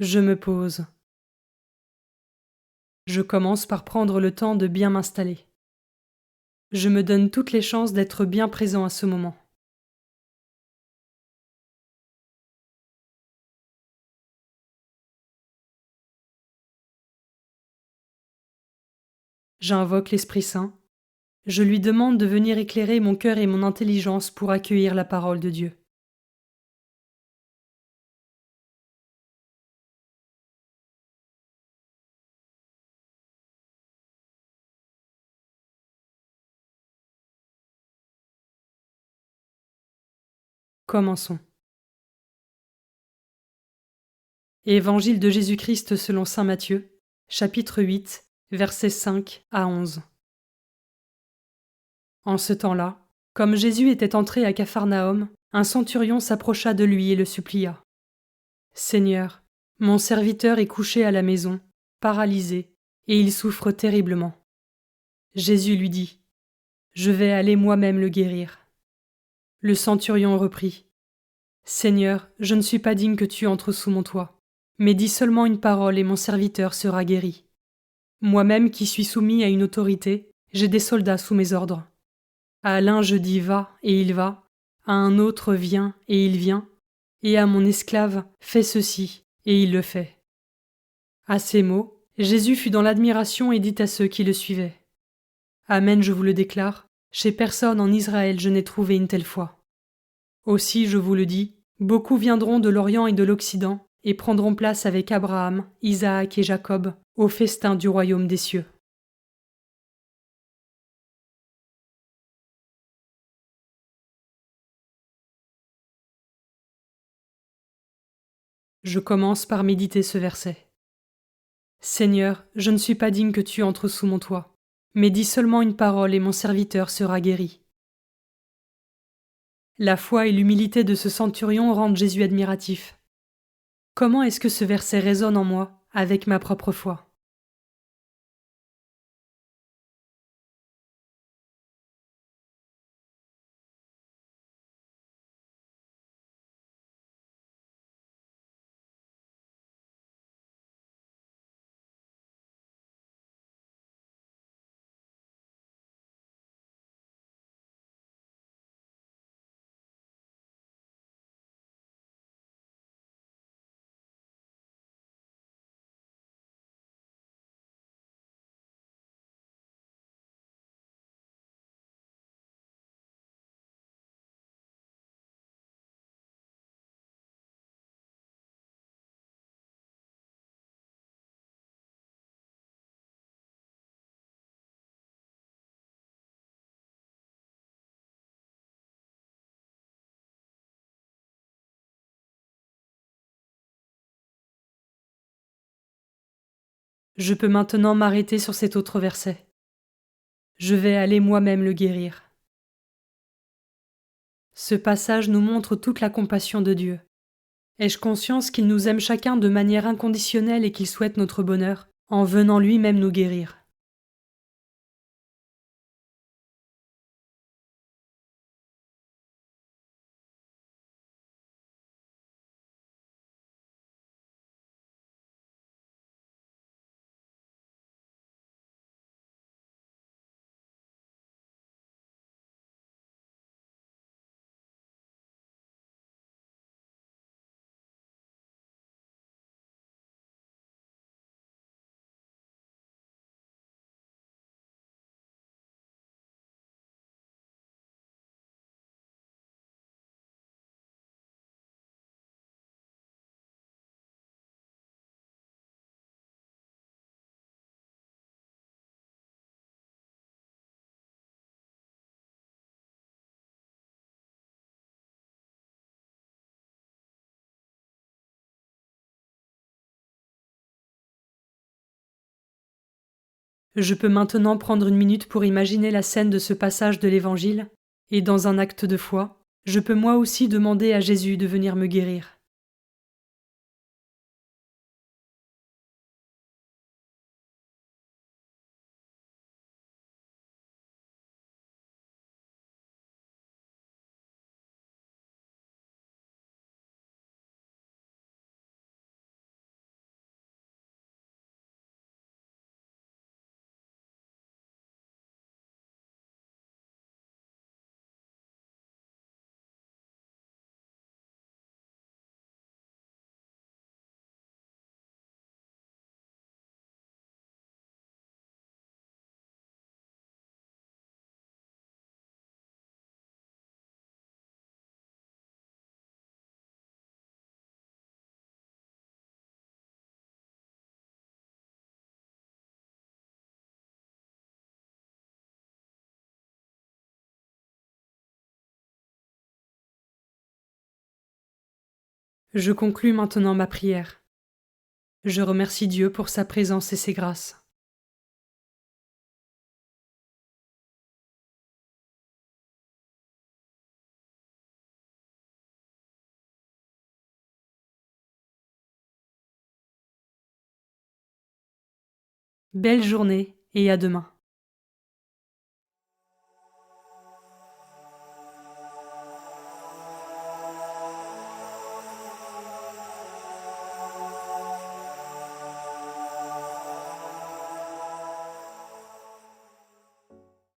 Je me pose. Je commence par prendre le temps de bien m'installer. Je me donne toutes les chances d'être bien présent à ce moment. J'invoque l'Esprit Saint. Je lui demande de venir éclairer mon cœur et mon intelligence pour accueillir la parole de Dieu. Commençons. Évangile de Jésus-Christ selon saint Matthieu, chapitre 8, versets 5 à 11. En ce temps-là, comme Jésus était entré à Capharnaüm, un centurion s'approcha de lui et le supplia. Seigneur, mon serviteur est couché à la maison, paralysé, et il souffre terriblement. Jésus lui dit, je vais aller moi-même le guérir. Le centurion reprit, Seigneur, je ne suis pas digne que tu entres sous mon toit, mais dis seulement une parole et mon serviteur sera guéri. Moi-même qui suis soumis à une autorité, j'ai des soldats sous mes ordres. À l'un je dis va, et il va, à un autre viens, et il vient, et à mon esclave fais ceci, et il le fait. À ces mots, Jésus fut dans l'admiration et dit à ceux qui le suivaient. Amen, je vous le déclare, chez personne en Israël je n'ai trouvé une telle foi. Aussi, je vous le dis, beaucoup viendront de l'Orient et de l'Occident, et prendront place avec Abraham, Isaac et Jacob, au festin du royaume des cieux. Je commence par méditer ce verset. Seigneur, je ne suis pas digne que tu entres sous mon toit, mais dis seulement une parole et mon serviteur sera guéri. La foi et l'humilité de ce centurion rendent Jésus admiratif. Comment est-ce que ce verset résonne en moi avec ma propre foi? Je peux maintenant m'arrêter sur cet autre verset. Je vais aller moi-même le guérir. Ce passage nous montre toute la compassion de Dieu. Ai-je conscience qu'il nous aime chacun de manière inconditionnelle et qu'il souhaite notre bonheur, en venant lui-même nous guérir? Je peux maintenant prendre une minute pour imaginer la scène de ce passage de l'Évangile, et dans un acte de foi, je peux moi aussi demander à Jésus de venir me guérir. Je conclus maintenant ma prière. Je remercie Dieu pour sa présence et ses grâces. Belle journée et à demain.